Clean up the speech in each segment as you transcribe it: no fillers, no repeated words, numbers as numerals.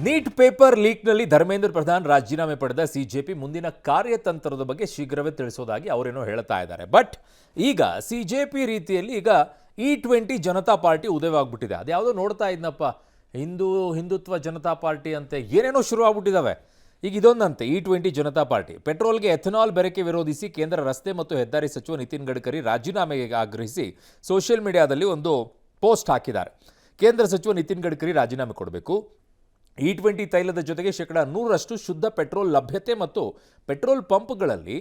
NEET paper ಲೀಕ್ನಲ್ಲಿ Dharmendra Pradhan ರಾಜೀನಾಮೆ ಪಡೆದ CJP ಮುಂದಿನ ಕಾರ್ಯತಂತ್ರದ ಬಗ್ಗೆ ಶೀಘ್ರವೇ ತಿಳಿಸೋದಾಗಿ ಅವರೇನೋ ಹೇಳ್ತಾ ಇದ್ದಾರೆ. ಬಟ್ ಈಗ ಸಿಜೆಪಿ ರೀತಿಯಲ್ಲಿ ಈಗ E20 ಜನತಾ ಪಾರ್ಟಿ ಉದಯವಾಗ್ಬಿಟ್ಟಿದೆ. ಅದ್ಯಾವುದೋ ನೋಡ್ತಾ ಇದ್ನಪ್ಪ, ಹಿಂದುತ್ವ ಜನತಾ ಪಾರ್ಟಿ ಅಂತೆ ಏನೇನೋ ಶುರು ಆಗ್ಬಿಟ್ಟಿದ್ದಾವೆ. ಈಗ ಇದೊಂದಂತೆ E20 ಜನತಾ ಪಾರ್ಟಿ. ಪೆಟ್ರೋಲ್ಗೆ ಎಥನಾಲ್ ಬೆರಕೆ ವಿರೋಧಿಸಿ ಕೇಂದ್ರ ರಸ್ತೆ ಮತ್ತು ಹೆದ್ದಾರಿ ಸಚಿವ ನಿತಿನ್ ಗಡ್ಕರಿ ರಾಜೀನಾಮೆಗೆ ಆಗ್ರಹಿಸಿ ಸೋಷಿಯಲ್ ಮೀಡಿಯಾದಲ್ಲಿ ಒಂದು ಪೋಸ್ಟ್ ಹಾಕಿದ್ದಾರೆ. ಕೇಂದ್ರ ಸಚಿವ ನಿತಿನ್ ಗಡ್ಕರಿ ರಾಜೀನಾಮೆ ಕೊಡಬೇಕು. E20 ತೈಲದ ಜೊತೆಗೆ 100% ಶುದ್ಧ ಪೆಟ್ರೋಲ್ ಲಭ್ಯತೆ ಮತ್ತು ಪೆಟ್ರೋಲ್ ಪಂಪ್ಗಳಲ್ಲಿ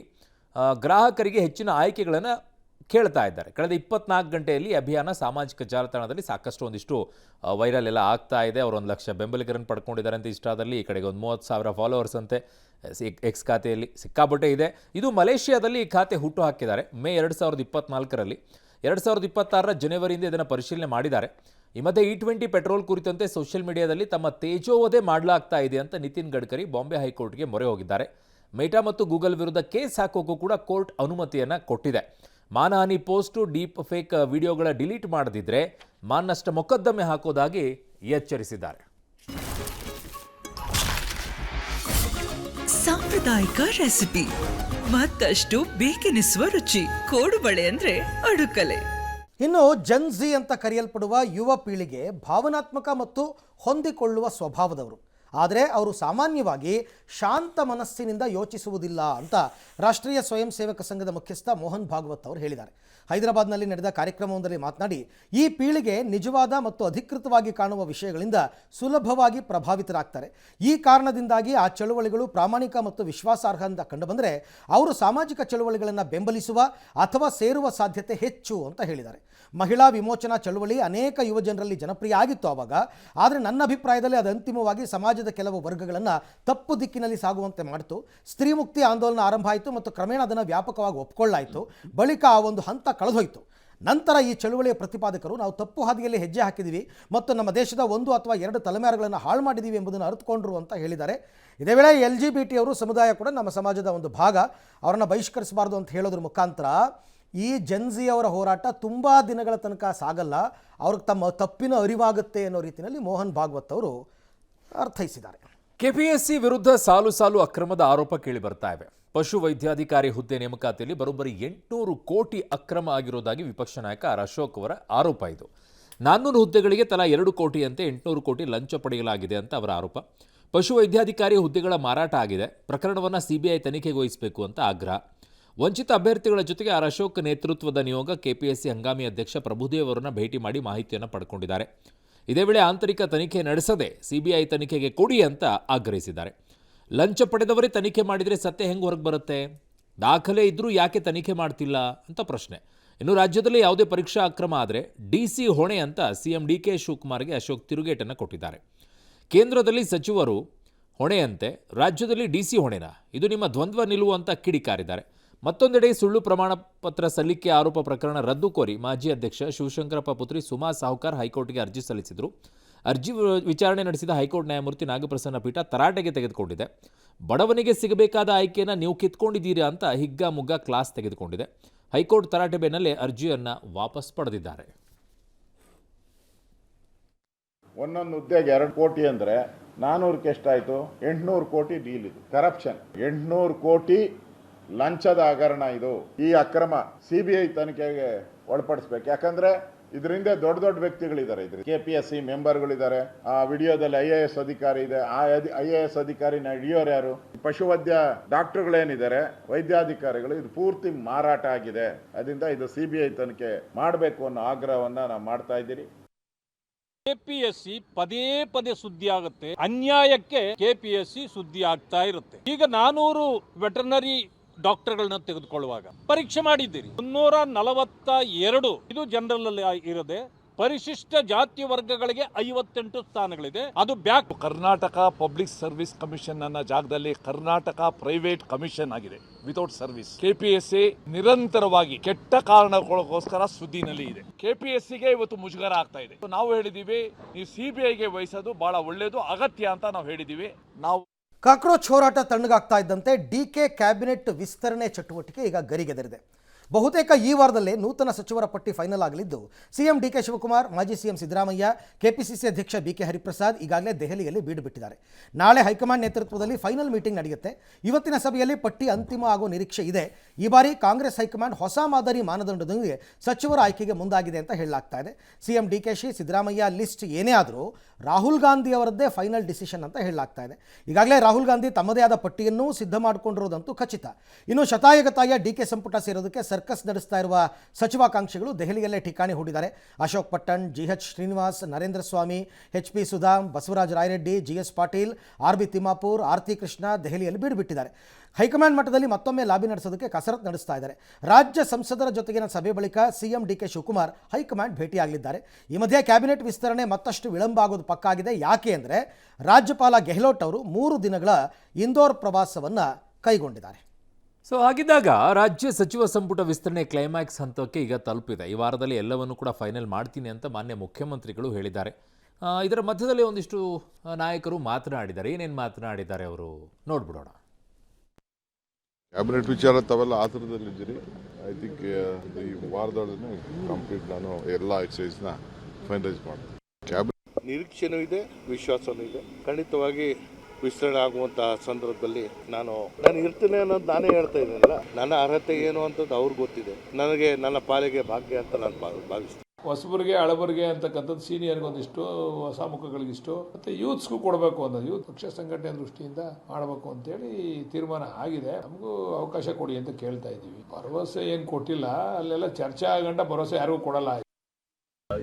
ಗ್ರಾಹಕರಿಗೆ ಹೆಚ್ಚಿನ ಆಯ್ಕೆಗಳನ್ನು ಕೇಳ್ತಾ ಇದ್ದಾರೆ. ಕಳೆದ 24 ಗಂಟೆಯಲ್ಲಿ ಅಭಿಯಾನ ಸಾಮಾಜಿಕ ಜಾಲತಾಣದಲ್ಲಿ ಸಾಕಷ್ಟು ಒಂದಿಷ್ಟು ವೈರಲ್ ಎಲ್ಲ ಆಗ್ತಾ ಇದೆ. ಅವರು 1 ಲಕ್ಷ ಬೆಂಬಲಿಗರನ್ನು ಪಡ್ಕೊಂಡಿದ್ದಾರೆ ಅಂತ ಇನ್ಸ್ಟಾದಲ್ಲಿ. ಈ ಕಡೆಗೆ ಒಂದು 30,000 ಫಾಲೋವರ್ಸ್ ಅಂತೆ ಎಕ್ಸ್ ಖಾತೆಯಲ್ಲಿ ಸಿಕ್ಕಾಪಟ್ಟೆ ಇದೆ. ಇದು ಮಲೇಷಿಯಾದಲ್ಲಿ ಈ ಖಾತೆ ಹುಟ್ಟು ಹಾಕಿದ್ದಾರೆ. ಮೇ 2024ರಲ್ಲಿ 2026ರ ಜನವರಿಯಿಂದ ಇದನ್ನು ಪರಿಶೀಲನೆ ಮಾಡಿದ್ದಾರೆ. ಈ ಮಧ್ಯೆ E20 ಪೆಟ್ರೋಲ್ ಕುರಿತಂತೆ ಸೋಷಿಯಲ್ ಮೀಡಿಯಾದಲ್ಲಿ ತಮ್ಮ ತೇಜೋವಧೆ ಮಾಡಲಾಗ್ತಾ ಇದೆ ಅಂತ ನಿತಿನ್ ಗಡ್ಕರಿ ಬಾಂಬೆ ಹೈಕೋರ್ಟ್ಗೆ ಮೊರೆ ಹೋಗಿದ್ದಾರೆ. ಮೇಟಾ ಮತ್ತು ಗೂಗಲ್ ವಿರುದ್ಧ ಕೇಸ್ ಹಾಕೋಕ್ಕೂ ಕೂಡ ಕೋರ್ಟ್ ಅನುಮತಿಯನ್ನು ಕೊಟ್ಟಿದೆ. ಮಾನಹಾನಿ ಪೋಸ್ಟು, ಡೀಪ್ ಫೇಕ್ ವಿಡಿಯೋಗಳ ಡಿಲೀಟ್ ಮಾಡದಿದ್ರೆ ಮಾನನಷ್ಟ ಮೊಕದ್ದಮೆ ಹಾಕೋದಾಗಿ ಎಚ್ಚರಿಸಿದ್ದಾರೆ. ಸಾಂಪ್ರದಾಯಿಕ ರೆಸಿಪಿ, ಮತ್ತಷ್ಟು ಬೇಕೆನಿಸುವ ರುಚಿ. ಕೋಡುಬಳೆ ಅಂದ್ರೆ ಅಡುಕಲೆ. ಇನ್ನು ಜನ್ಝಿ ಅಂತ ಕರೆಯಲ್ಪಡುವ ಯುವ ಪೀಳಿಗೆ ಭಾವನಾತ್ಮಕ ಮತ್ತು ಹೊಂದಿಕೊಳ್ಳುವ ಸ್ವಭಾವದವರು. ಆದರೆ ಅವರು ಸಾಮಾನ್ಯವಾಗಿ ಶಾಂತ ಮನಸ್ಸಿನಿಂದ ಯೋಚಿಸುವುದಿಲ್ಲ ಅಂತ ರಾಷ್ಟ್ರೀಯ ಸ್ವಯಂ ಸೇವಕ ಸಂಘದ ಮುಖ್ಯಸ್ಥ ಮೋಹನ್ ಭಾಗವತ್ ಅವರು ಹೇಳಿದ್ದಾರೆ. ಹೈದರಾಬಾದ್ನಲ್ಲಿ ನಡೆದ ಕಾರ್ಯಕ್ರಮವೊಂದರಲ್ಲಿ ಮಾತನಾಡಿ, ಈ ಪೀಳಿಗೆ ನಿಜವಾದ ಮತ್ತು ಅಧಿಕೃತವಾಗಿ ಕಾಣುವ ವಿಷಯಗಳಿಂದ ಸುಲಭವಾಗಿ ಪ್ರಭಾವಿತರಾಗ್ತಾರೆ. ಈ ಕಾರಣದಿಂದಾಗಿ ಆ ಚಳುವಳಿಗಳು ಪ್ರಾಮಾಣಿಕ ಮತ್ತು ವಿಶ್ವಾಸಾರ್ಹ ಅಂತ ಕಂಡುಬಂದರೆ ಅವರು ಸಾಮಾಜಿಕ ಚಳುವಳಿಗಳನ್ನು ಬೆಂಬಲಿಸುವ ಅಥವಾ ಸೇರುವ ಸಾಧ್ಯತೆ ಹೆಚ್ಚು ಅಂತ ಹೇಳಿದ್ದಾರೆ. ಮಹಿಳಾ ವಿಮೋಚನಾ ಚಳುವಳಿ ಅನೇಕ ಯುವ ಜನರಲ್ಲಿ ಜನಪ್ರಿಯ ಆಗಿತ್ತು ಆವಾಗ. ಆದರೆ ನನ್ನ ಅಭಿಪ್ರಾಯದಲ್ಲಿ ಅದು ಅಂತಿಮವಾಗಿ ಸಮಾಜದ ಕೆಲವು ವರ್ಗಗಳನ್ನು ತಪ್ಪು ದಿಕ್ಕಿನಲ್ಲಿ ಸಾಗುವಂತೆ ಮಾಡಿತು. ಸ್ತ್ರೀ ಮುಕ್ತಿ ಆಂದೋಲನ ಆರಂಭ ಆಯಿತು ಮತ್ತು ಕ್ರಮೇಣ ಅದನ್ನು ವ್ಯಾಪಕವಾಗಿ ಒಪ್ಪಿಕೊಳ್ಳಾಯಿತು. ಬಳಿಕ ಆ ಒಂದು ಹಂತ ಕಳೆದೋಯ್ತು. ನಂತರ ಈ ಚಳುವಳಿಯ ಪ್ರತಿಪಾದಕರು ನಾವು ತಪ್ಪು ಹಾದಿಯಲ್ಲಿ ಹೆಜ್ಜೆ ಹಾಕಿದ್ದೀವಿ ಮತ್ತು ನಮ್ಮ ದೇಶದ 1 ಅಥವಾ 2 ತಲೆಮಾರುಗಳನ್ನು ಹಾಳು ಮಾಡಿದ್ದೀವಿ ಎಂಬುದನ್ನು ಅರಿತುಕೊಂಡ್ರು ಅಂತ ಹೇಳಿದ್ದಾರೆ. ಇದೇ ವೇಳೆ LGBT ಅವರು ಸಮುದಾಯ ಕೂಡ ನಮ್ಮ ಸಮಾಜದ ಒಂದು ಭಾಗ, ಅವರನ್ನು ಬಹಿಷ್ಕರಿಸಬಾರ್ದು ಅಂತ ಹೇಳೋದ್ರ ಮುಖಾಂತರ ಈ ಜನ್ಝಿ ಅವರ ಹೋರಾಟ ತುಂಬ ದಿನಗಳ ತನಕ ಸಾಗಲ್ಲ, ಅವ್ರಿಗೆ ತಮ್ಮ ತಪ್ಪಿನ ಅರಿವಾಗುತ್ತೆ ಅನ್ನೋ ರೀತಿಯಲ್ಲಿ ಮೋಹನ್ ಭಾಗವತ್ ಅವರು ಅರ್ಥೈಸಿದ್ದಾರೆ. ಕೆಪಿಎಸ್ಸಿ ವಿರುದ್ಧ ಸಾಲು ಸಾಲು ಅಕ್ರಮದ ಆರೋಪ ಕೇಳಿ ಬರ್ತಾ ಇವೆ. ಪಶು ವೈದ್ಯಾಧಿಕಾರಿ ಹುದ್ದೆ ನೇಮಕಾತಿಯಲ್ಲಿ ಬರೋಬ್ಬರಿ 800 ಕೋಟಿ ಅಕ್ರಮ ಆಗಿರೋದಾಗಿ ವಿಪಕ್ಷ ನಾಯಕ ಅಶೋಕ್ ಅವರ ಆರೋಪ ಇದು. 400 ಹುದ್ದೆಗಳಿಗೆ ತಲಾ 2 ಕೋಟಿಯಂತೆ 800 ಕೋಟಿ ಲಂಚ ಪಡೆಯಲಾಗಿದೆ ಅಂತ ಅವರ ಆರೋಪ. ಪಶು ವೈದ್ಯಾಧಿಕಾರಿ ಹುದ್ದೆಗಳ ಮಾರಾಟ ಆಗಿದೆ. ಪ್ರಕರಣವನ್ನು CBI ತನಿಖೆಗೆ ವಹಿಸಬೇಕು ಅಂತ ಆಗ್ರಹ. ವಂಚಿತ ಅಭ್ಯರ್ಥಿಗಳ ಜೊತೆಗೆ ಅಶೋಕ್ ನೇತೃತ್ವದ ನಿಯೋಗ ಕೆಪಿಎಸ್ಸಿ ಹಂಗಾಮಿ ಅಧ್ಯಕ್ಷ ಪ್ರಭುದೇವ್ ಅವರನ್ನು ಭೇಟಿ ಮಾಡಿ ಮಾಹಿತಿಯನ್ನು ಪಡ್ಕೊಂಡಿದ್ದಾರೆ. ಇದೇ ವೇಳೆ ಆಂತರಿಕ ತನಿಖೆ ನಡೆಸದೆ CBI ತನಿಖೆಗೆ ಕೊಡಿ ಅಂತ ಆಗ್ರಹಿಸಿದ್ದಾರೆ. ಲಂಚ ಪಡೆದವರೇ ತನಿಖೆ ಮಾಡಿದರೆ ಸತ್ಯ ಹೆಂಗೆ ಹೊರಗೆ ಬರುತ್ತೆ? ದಾಖಲೆ ಇದ್ರೂ ಯಾಕೆ ತನಿಖೆ ಮಾಡ್ತಿಲ್ಲ ಅಂತ ಪ್ರಶ್ನೆ. ಇನ್ನು ರಾಜ್ಯದಲ್ಲಿ ಯಾವುದೇ ಪರೀಕ್ಷಾ ಅಕ್ರಮ ಆದರೆ DC ಹೊಣೆ ಅಂತ CM DK ಶಿವಕುಮಾರ್ಗೆ ಅಶೋಕ್ ತಿರುಗೇಟನ್ನು ಕೊಟ್ಟಿದ್ದಾರೆ. ಕೇಂದ್ರದಲ್ಲಿ ಸಚಿವರು ಹೊಣೆಯಂತೆ, ರಾಜ್ಯದಲ್ಲಿ DC ಹೊಣೆನಾ? ಇದು ನಿಮ್ಮ ದ್ವಂದ್ವ ನಿಲುವು ಅಂತ ಕಿಡಿಕಾರಿದ್ದಾರೆ. ಮತ್ತೊಂದೆಡೆ ಸುಳ್ಳು ಪ್ರಮಾಣ ಪತ್ರ ಸಲ್ಲಿಕೆ ಆರೋಪ ಪ್ರಕರಣ ರದ್ದು ಕೋರಿ ಮಾಜಿ ಅಧ್ಯಕ್ಷ ಶಿವಶಂಕರಪ್ಪ ಪುತ್ರಿ ಸುಮಾ ಸಾಹುಕಾರ್ ಹೈಕೋರ್ಟ್ಗೆ ಅರ್ಜಿ ಸಲ್ಲಿಸಿದರು. ಅರ್ಜಿ ವಿಚಾರಣೆ ನಡೆಸಿದ ಹೈಕೋರ್ಟ್ ನ್ಯಾಯಮೂರ್ತಿ ನಾಗಪ್ರಸನ್ನ ಪೀಠ ತರಾಟೆಗೆ ತೆಗೆದುಕೊಂಡಿದೆ. ಬಡವನಿಗೆ ಸಿಗಬೇಕಾದ ಆಯ್ಕೆಯನ್ನು ನೀವು ಕಿತ್ಕೊಂಡಿದ್ದೀರಾ ಅಂತ ಹಿಗ್ಗಾಮುಗ್ಗಾ ಕ್ಲಾಸ್ ತೆಗೆದುಕೊಂಡಿದೆ. ಹೈಕೋರ್ಟ್ ತರಾಟೆ ಬೆನ್ನಲ್ಲೇ ಅರ್ಜಿಯನ್ನು ವಾಪಸ್ ಪಡೆದಿದ್ದಾರೆ. ಒಂದೊಂದು ಹುದ್ದೆಗೆ 2 ಕೋಟಿ ಅಂದರೆ 400ಕ್ಕೆ ಎಷ್ಟಾಯಿತು? 800 ಕೋಟಿ ಡೀಲ್ ಇದು. ಕರಪ್ಷನ್ 800 ಕೋಟಿ ಲಂಚದ ಹಗರಣ ಇದು. ಈ ಅಕ್ರಮ CBI ತನಿಖೆಗೆ ಒಳಪಡಿಸ್ಬೇಕು. ಯಾಕಂದ್ರೆ ಇದರಿಂದ ದೊಡ್ಡ ದೊಡ್ಡ ವ್ಯಕ್ತಿಗಳಿದ್ದಾರೆ. ಇದ್ರ KPSC ಮೆಂಬರ್ಗಳಿದ್ದಾರೆ. ಆ ವಿಡಿಯೋದಲ್ಲಿ IAS ಅಧಿಕಾರಿ ಇದೆ. ಆ IAS ಅಧಿಕಾರಿನ ಹಿಡಿಯೋರು ಯಾರು? ಪಶುವೈದ್ಯ ಡಾಕ್ಟರ್ಗಳೇನಿದ್ದಾರೆ, ವೈದ್ಯಾಧಿಕಾರಿಗಳು, ಇದು ಪೂರ್ತಿ ಮಾರಾಟ ಆಗಿದೆ. ಅದರಿಂದ ಇದು CBI ತನಿಖೆ ಮಾಡಬೇಕು ಅನ್ನೋ ಆಗ್ರಹವನ್ನ ನಾವು ಮಾಡ್ತಾ ಇದ್ದೀರಿ. KPSC ಪದೇ ಪದೇ ಸುದ್ದಿ ಆಗುತ್ತೆ. ಅನ್ಯಾಯಕ್ಕೆ KPSC ಸುದ್ದಿ ಆಗ್ತಾ ಇರುತ್ತೆ. ಈಗ 400 ವೆಟರ್ನರಿ ಡಾಕ್ಟರ್ಗಳನ್ನ ತೆಗೆದುಕೊಳ್ಳುವಾಗ ಪರೀಕ್ಷೆ ಮಾಡಿದ್ದೀರಿ. 342 ಇದು ಜನರಲ್ ಅಲ್ಲಿ ಇರದೆ ಪರಿಶಿಷ್ಟ ಜಾತಿ ವರ್ಗಗಳಿಗೆ 58 ಸ್ಥಾನಗಳಿದೆ. ಅದು back. Karnataka public service commission ಅನ್ನೋ ಜಾಗದಲ್ಲಿ ಕರ್ನಾಟಕ ಪ್ರೈವೇಟ್ ಕಮಿಷನ್ ಆಗಿದೆ, ವಿತೌಟ್ ಸರ್ವಿಸ್. KPSC ನಿರಂತರವಾಗಿ ಕೆಟ್ಟ ಕಾರಣಗಳಿಗೋಸ್ಕರ ಸುದ್ದಿನಲ್ಲಿ ಇದೆ. KPSCಗೆ ಇವತ್ತು ಮುಜುಗರ ಆಗ್ತಾ ಇದೆ. ನಾವು ಹೇಳಿದೀವಿ, ನೀವು CBIಗೆ ವಹಿಸೋದು ಬಹಳ ಒಳ್ಳೆಯದು, ಅಗತ್ಯ ಅಂತ ನಾವು ಹೇಳಿದೀವಿ. ನಾವು ಕಾಕ್ರೋಚ್ ಹೋರಾಟ ತಣ್ಣಗಾಗ್ತಾ ಇದ್ದಂತೆ DK ಕ್ಯಾಬಿನೆಟ್ ವಿಸ್ತರಣೆ ಚಟುವಟಿಕೆ ಈಗ ಗರಿಗೆದರಿದೆ. ಬಹುತೇಕ ಈ ವಾರದಲ್ಲೇ ನೂತನ ಸಚಿವರ ಪಟ್ಟಿ ಫೈನಲ್ ಆಗಲಿದ್ದು ಸಿಎಂ ಡಿಕೆ ಶಿವಕುಮಾರ್, ಮಾಜಿ ಸಿಎಂ ಸಿದ್ದರಾಮಯ್ಯ, ಕೆಪಿಸಿಸಿ ಅಧ್ಯಕ್ಷ ಬಿಕೆ ಹರಿಪ್ರಸಾದ್ ಈಗಾಗಲೇ ದೆಹಲಿಯಲ್ಲಿ ಬೀಡು ಬಿಟ್ಟಿದ್ದಾರೆ. ನಾಳೆ ಹೈಕಮಾಂಡ್ ನೇತೃತ್ವದಲ್ಲಿ ಫೈನಲ್ ಮೀಟಿಂಗ್ ನಡೆಯುತ್ತೆ. ಇವತ್ತಿನ ಸಭೆಯಲ್ಲಿ ಪಟ್ಟಿ ಅಂತಿಮ ಆಗೋ ನಿರೀಕ್ಷೆ ಇದೆ. ಈ ಬಾರಿ ಕಾಂಗ್ರೆಸ್ ಹೈಕಮಾಂಡ್ ಹೊಸ ಮಾದರಿ ಮಾನದಂಡದೊಂದಿಗೆ ಸಚಿವರ ಆಯ್ಕೆಗೆ ಮುಂದಾಗಿದೆ ಅಂತ ಹೇಳಲಾಗ್ತಾ ಇದೆ. ಸಿಎಂ ಡಿಕೆಶಿ, ಸಿದ್ದರಾಮಯ್ಯ ಲಿಸ್ಟ್ ಏನೇ ಆದರೂ ರಾಹುಲ್ ಗಾಂಧಿ ಅವರದ್ದೇ ಫೈನಲ್ ಡಿಸಿಷನ್ ಅಂತ ಹೇಳಲಾಗ್ತಾ ಇದೆ. ಈಗಾಗಲೇ ರಾಹುಲ್ ಗಾಂಧಿ ತಮ್ಮದೇ ಆದ ಪಟ್ಟಿಯನ್ನು ಸಿದ್ಧ ಮಾಡಿಕೊಂಡಿರೋದಂತೂ ಖಚಿತ. ಇನ್ನು ಶತಾಯಗತಾಯ ಡಿಕೆ ಸಂಪುಟ ಸೇರೋದಕ್ಕೆ ಸರ್ಕಸ್ ನಡೆಸ್ತಾ ಇರುವ ಸಚಿವಾಕಾಂಕ್ಷಿಗಳು ದೆಹಲಿಯಲ್ಲೇ ಠಿಕಾಣಿ ಹೂಡಿದ್ದಾರೆ. Ashok Pattan, GH Srinivas, Narendra Swamy, HP. Sudham, Basavaraja Rayareddy, GS Patil, RB. Timmapur, Aarti Krishna ದೆಹಲಿಯಲ್ಲಿ ಬೀಡು ಬಿಟ್ಟಿದ್ದಾರೆ. ಹೈಕಮಾಂಡ್ ಮಟ್ಟದಲ್ಲಿ ಮತ್ತೊಮ್ಮೆ ಲಾಬಿ ನಡೆಸೋದಕ್ಕೆ ಕಸರತ್ತು ನಡೆಸ್ತಾ ಇದ್ದಾರೆ. ರಾಜ್ಯ ಸಂಸದರ ಜೊತೆಗಿನ ಸಭೆ ಬಳಿಕ ಸಿಎಂ ಡಿಕೆ ಶಿವಕುಮಾರ್ ಹೈಕಮಾಂಡ್ ಭೇಟಿಯಾಗಲಿದ್ದಾರೆ. ಈ ಮಧ್ಯೆ ಕ್ಯಾಬಿನೆಟ್ ವಿಸ್ತರಣೆ ಮತ್ತಷ್ಟು ವಿಳಂಬ ಆಗೋದು ಪಕ್ಕ ಆಗಿದೆ. ಯಾಕೆ ಅಂದರೆ ರಾಜ್ಯಪಾಲ ಗೆಹ್ಲೋಟ್ ಅವರು 3 ದಿನಗಳ ಇಂದೋರ್ ಪ್ರವಾಸವನ್ನು ಕೈಗೊಂಡಿದ್ದಾರೆ. ಸೊ ಹಾಗಿದ್ದಾಗ ರಾಜ್ಯ ಸಚಿವ ಸಂಪುಟ ವಿಸ್ತರಣೆ ಕ್ಲೈಮ್ಯಾಕ್ಸ್ ಹಂತಕ್ಕೆ ಈಗ ತಲುಪಿದೆ. ಈ ವಾರದಲ್ಲಿ ಎಲ್ಲವನ್ನು ಕೂಡ ಫೈನಲ್ ಮಾಡ್ತೀನಿ ಅಂತ ಮಾನ್ಯ ಮುಖ್ಯಮಂತ್ರಿಗಳು ಹೇಳಿದ್ದಾರೆ. ಇದರ ಮಧ್ಯದಲ್ಲಿ ಒಂದಿಷ್ಟು ನಾಯಕರು ಮಾತನಾಡಿದ್ದಾರೆ. ಏನೇನು ಮಾತನಾಡಿದ್ದಾರೆ ಅವರು ನೋಡ್ಬಿಡೋಣ. ಕ್ಯಾಬಿನೆಟ್ ವಿಚಾರ ತಾವೆಲ್ಲ ಆತುರದಲ್ಲಿದ್ದೀರಿ. ಐ ಥಿಂಕ್ ಈ ವಾರದೊಳಗೆ ಕಂಪ್ಲೀಟ್ ನಾನು ಎಲ್ಲ ಎಕ್ಸೈಸ್ನ ಫೈನಲೈಸ್ ಮಾಡ್ತೀನಿ. ಕ್ಯಾಬಿನೆಟ್ ನಿರೀಕ್ಷೆನೂ ಇದೆ, ವಿಶ್ವಾಸನೂ ಇದೆ. ಖಂಡಿತವಾಗಿ ವಿಸ್ತರಣೆ ಆಗುವಂತಹ ಸಂದರ್ಭದಲ್ಲಿ ನಾನು ಇರ್ತೇನೆ ಅನ್ನೋದು ನಾನೇ ಹೇಳ್ತಾ ಇದ್ದೀನಲ್ಲ, ನನ್ನ ಅರ್ಹತೆ ಏನು ಅಂತದ್ದು ಅವ್ರಿಗೆ ಗೊತ್ತಿದೆ. ನನಗೆ ನನ್ನ ಪಾಲಿಗೆ ಭಾಗ್ಯ ಅಂತ ನಾನು ಭಾವಿಸ್ತೀನಿ. ಹೊಸಬರಿಗೆ ಹಳಬರಿಗೆ ಅಂತಕ್ಕಂಥದ್ದು, ಸೀನಿಯರ್ಗೆ ಒಂದಿಷ್ಟು, ಹೊಸ ಮುಖಗಳಿಗಿಷ್ಟು, ಮತ್ತು ಯೂತ್ಸ್ಗೂ ಕೊಡಬೇಕು ಅನ್ನೋದು, ಯೂತ್ ಪಕ್ಷ ಸಂಘಟನೆ ದೃಷ್ಟಿಯಿಂದ ಮಾಡಬೇಕು ಅಂತೇಳಿ ತೀರ್ಮಾನ ಆಗಿದೆ. ನಮಗೂ ಅವಕಾಶ ಕೊಡಿ ಅಂತ ಕೇಳ್ತಾ ಇದ್ದೀವಿ. ಭರವಸೆ ಏನು ಕೊಟ್ಟಿಲ್ಲ, ಅಲ್ಲೆಲ್ಲ ಚರ್ಚೆ ಆಗಂಡ ಭರವಸೆ ಯಾರಿಗೂ ಕೊಡಲ್ಲ.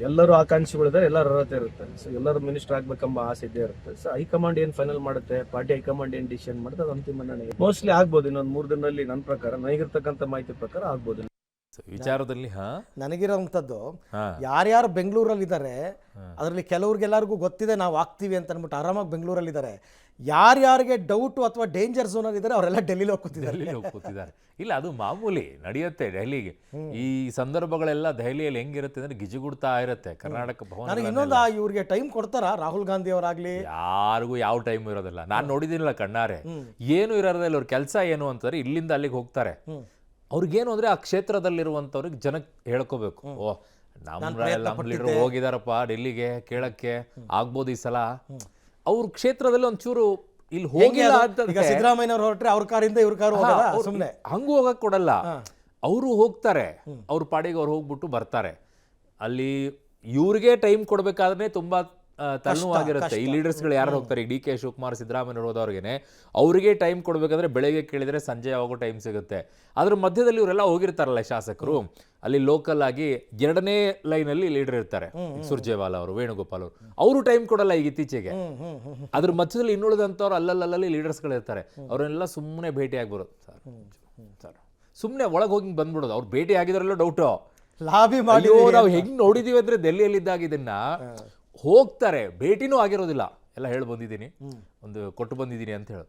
ಎಲ್ಲರೂ ಆಕಾಂಕ್ಷಿಗಳಿದ್ದಾರೆ, ಎಲ್ಲರ ಅರ್ಹತೆ ಇರುತ್ತೆ. ಸೊ ಎಲ್ಲರೂ ಮಿನಿಸ್ಟರ್ ಆಗ್ಬೇಕೆಂಬ ಆಸೆ ಇದ್ದೇ ಇರುತ್ತೆ. ಸೊ ಹೈಕಮಾಂಡ್ ಏನ್ ಫೈನಲ್ ಮಾಡುತ್ತೆ, ಪಾರ್ಟಿ ಹೈಕಮಾಂಡ್ ಏನ್ ಡಿಸಿಷನ್ ಮಾಡುತ್ತೆ, ಅದು ಅಂತಿಮ ನನಗೆ ಮೋಸ್ಟ್ಲಿ ಆಗ್ಬೋದು. ಇನ್ನೊಂದು 3 ದಿನದಲ್ಲಿ ನನ್ನ ಪ್ರಕಾರ, ನನಗಿರ್ತಕ್ಕಂಥ ಮಾಹಿತಿ ಪ್ರಕಾರ ಆಗ್ಬೋದು. ವಿಚಾರದಲ್ಲಿ ನನಗಿರೋಂಥದ್ದು, ಯಾರ್ಯಾರು ಬೆಂಗಳೂರಲ್ಲಿ ಇದ್ದಾರೆ ಅದರಲ್ಲಿ ಕೆಲವ್ರಿಗೆಲ್ಲರಿಗೂ ಗೊತ್ತಿದೆ ನಾವು ಆಗ್ತೀವಿ ಅಂತ ಅಂದ್ಬಿಟ್ಟು ಆರಾಮಾಗಿ ಬೆಂಗಳೂರಲ್ಲಿದ್ದಾರೆ. ಯಾರ್ಯಾರಿಗೆ ಡೌಟು ಅಥವಾ ಡೇಂಜರ್ ಝೋನಲ್ಲಿ ಇದ್ದಾರೆ ಅವರೆಲ್ಲ ಡೆಲ್ಲಿಲಿ ಕೂತಿದ್ದಾರೆ. ಇಲ್ಲ, ಅದು ಮಾಮೂಲಿ ನಡೆಯುತ್ತೆ ಡೆಲ್ಲಿಗೆ. ಈ ಸಂದರ್ಭಗಳೆಲ್ಲ ದೆಹಲಿಯಲ್ಲಿ ಹೆಂಗಿರುತ್ತೆ ಅಂದ್ರೆ ಗಿಜಿಗುಡ್ತಾ ಇರುತ್ತೆ. ಕರ್ನಾಟಕ ಭವನ ನನಗೆ ಇನ್ನೊಂದು, ಇವ್ರಿಗೆ ಟೈಮ್ ಕೊಡ್ತಾರ ರಾಹುಲ್ ಗಾಂಧಿ ಅವರಾಗ್ಲಿ? ಯಾರಿಗೂ ಯಾವ ಟೈಮ್ ಇರೋದಿಲ್ಲ. ನಾನು ನೋಡಿದ್ದೀನಿಲ್ಲ ಕಣ್ಣಾರೆ. ಏನು ಇರೋದಿಲ್ಲ. ಅವ್ರ ಕೆಲಸ ಏನು ಅಂತಂದ್ರೆ ಇಲ್ಲಿಂದ ಅಲ್ಲಿಗೆ ಹೋಗ್ತಾರೆ. ಅವ್ರಿಗೇನು ಅಂದ್ರೆ ಆ ಕ್ಷೇತ್ರದಲ್ಲಿರುವಂಥವ್ರಿಗೆ ಜನಕ್ಕೆ ಹೇಳ್ಕೋಬೇಕು, ಓ ನಮ್ಮ ಲೀಡರ್ ಹೋಗಿದಾರಪ್ಪ ಡೆಲ್ಲಿಗೆ, ಕೇಳಕ್ಕೆ ಆಗ್ಬೋದು ಈ ಸಲ. ಅವ್ರ ಕ್ಷೇತ್ರದಲ್ಲಿ ಒಂಚೂರು ಇಲ್ಲಿ ಹೋಗಿಲ್ಲ ಅಂತ. ಸಿದ್ದರಾಮಯ್ಯನವ್ರು ಹೊರಟ್ರೆ ಅವ್ರ ಕಾರಿಂದ ಇವ್ರ ಕಾರು ಸುಮ್ಮನೆ ಹಂಗೂ ಹೋಗಕ್ ಕೊಡಲ್ಲ. ಅವರು ಹೋಗ್ತಾರೆ, ಅವ್ರ ಪಾಡಿಗೆ ಅವ್ರು ಹೋಗ್ಬಿಟ್ಟು ಬರ್ತಾರೆ. ಅಲ್ಲಿ ಇವ್ರಿಗೆ ಟೈಮ್ ಕೊಡ್ಬೇಕಾದ್ರೆ ತುಂಬಾ ತಲೆನೋವಾಗಿರುತ್ತೆ. ಈ ಲೀಡರ್ಸ್ಗಳು ಯಾರು ಹೋಗ್ತಾರೆ, ಈಗ ಡಿ ಕೆ ಶಿವಕುಮಾರ್, ಸಿದ್ದರಾಮಯ್ಯ ಹೋದವ್ರಿಗೆ ಅವರಿಗೆ ಟೈಮ್ ಕೊಡ್ಬೇಕಾದ್ರೆ ಬೆಳಗ್ಗೆ ಕೇಳಿದ್ರೆ ಸಂಜೆ ಯಾವಾಗೋ ಟೈಮ್ ಸಿಗುತ್ತೆ. ಅದ್ರ ಮಧ್ಯದಲ್ಲಿ ಇವರೆಲ್ಲ ಹೋಗಿರ್ತಾರಲ್ಲ ಶಾಸಕರು, ಅಲ್ಲಿ ಲೋಕಲ್ ಆಗಿ 2ನೇ ಲೈನಲ್ಲಿ ಲೀಡರ್ ಇರ್ತಾರೆ. ಸುರ್ಜೇವಾಲಾ ಅವರು, ವೇಣುಗೋಪಾಲ್ ಅವರು ಟೈಮ್ ಕೊಡಲ್ಲ ಈಗ ಇತ್ತೀಚೆಗೆ. ಅದ್ರ ಮಧ್ಯದಲ್ಲಿ ಇನ್ನುಳಿದಂಥವ್ರು ಅಲ್ಲಲ್ಲಿ ಲೀಡರ್ಸ್ಗಳು ಇರ್ತಾರೆ. ಅವರೆಲ್ಲ ಸುಮ್ಮನೆ ಭೇಟಿ ಆಗ್ಬರೋದು. ಸರ್ ಸುಮ್ಮನೆ ಒಳಗೆ ಹೋಗಿ ಬಂದ್ಬಿಡೋದು. ಅವ್ರು ಭೇಟಿ ಆಗಿದ್ರಲ್ಲೂ ಡೌಟು. ಲಾಬಿ ಮಾಡಿ ನಾವು ಹೆಂಗ್ ನೋಡಿದೀವಿ ಅಂದ್ರೆ ಡೆಲ್ಲಿಯಲ್ಲಿದ್ದಾಗ ಇದನ್ನ ಹೋಗ್ತಾರೆ, ಭೇಟಿನೂ ಆಗಿರೋದಿಲ್ಲ. ಎಲ್ಲ ಹೇಳಿ ಬಂದಿದ್ದೀನಿ, ಒಂದು ಕೊಟ್ಟು ಬಂದಿದ್ದೀನಿ ಅಂತ ಹೇಳಿ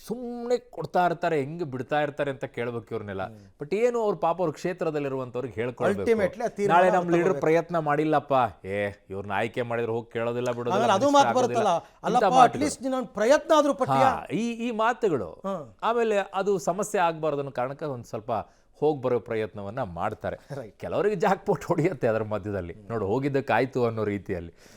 ಸುಮ್ಮನೆ ಕೊಡ್ತಾ ಇರ್ತಾರೆ. ಹೆಂಗೆ ಬಿಡ್ತಾ ಇರ್ತಾರೆ ಅಂತ ಕೇಳ್ಬೇಕು ಇವ್ರನ್ನೆಲ್ಲ. ಬಟ್ ಏನು ಅವ್ರ ಪಾಪ ಅವ್ರ ಕ್ಷೇತ್ರದಲ್ಲಿರುವಂತವ್ರಿಗೆ ಹೇಳ್ಕೊಳ್ಬೇಕು, ನಾಳೆ ನಮ್ಮ ಲೀಡರ್ ಪ್ರಯತ್ನ ಮಾಡಿಲ್ಲಪ್ಪ, ಇವ್ರನ್ನ ಆಯ್ಕೆ ಮಾಡಿದ್ರೆ ಹೋಗಿ ಕೇಳೋದಿಲ್ಲ ಬಿಡೋದಿಲ್ಲ. ಈ ಮಾತುಗಳು ಆಮೇಲೆ ಅದು ಸಮಸ್ಯೆ ಆಗ್ಬಾರ್ದು ಅನ್ನೋ ಕಾರಣಕ್ಕೆ ಒಂದು ಸ್ವಲ್ಪ ಹೋಗಿ ಬರೋ ಪ್ರಯತ್ನವನ್ನ ಮಾಡ್ತಾರೆ. ಕೆಲವರಿಗೆ ಜಾಕ್ ಪೋಟ್ ಹೊಡೆಯುತ್ತೆ ಅದರ ಮಧ್ಯದಲ್ಲಿ, ನೋಡು ಹೋಗಿದ್ದಕ್ಕಾಯ್ತು ಅನ್ನೋ ರೀತಿಯಲ್ಲಿ.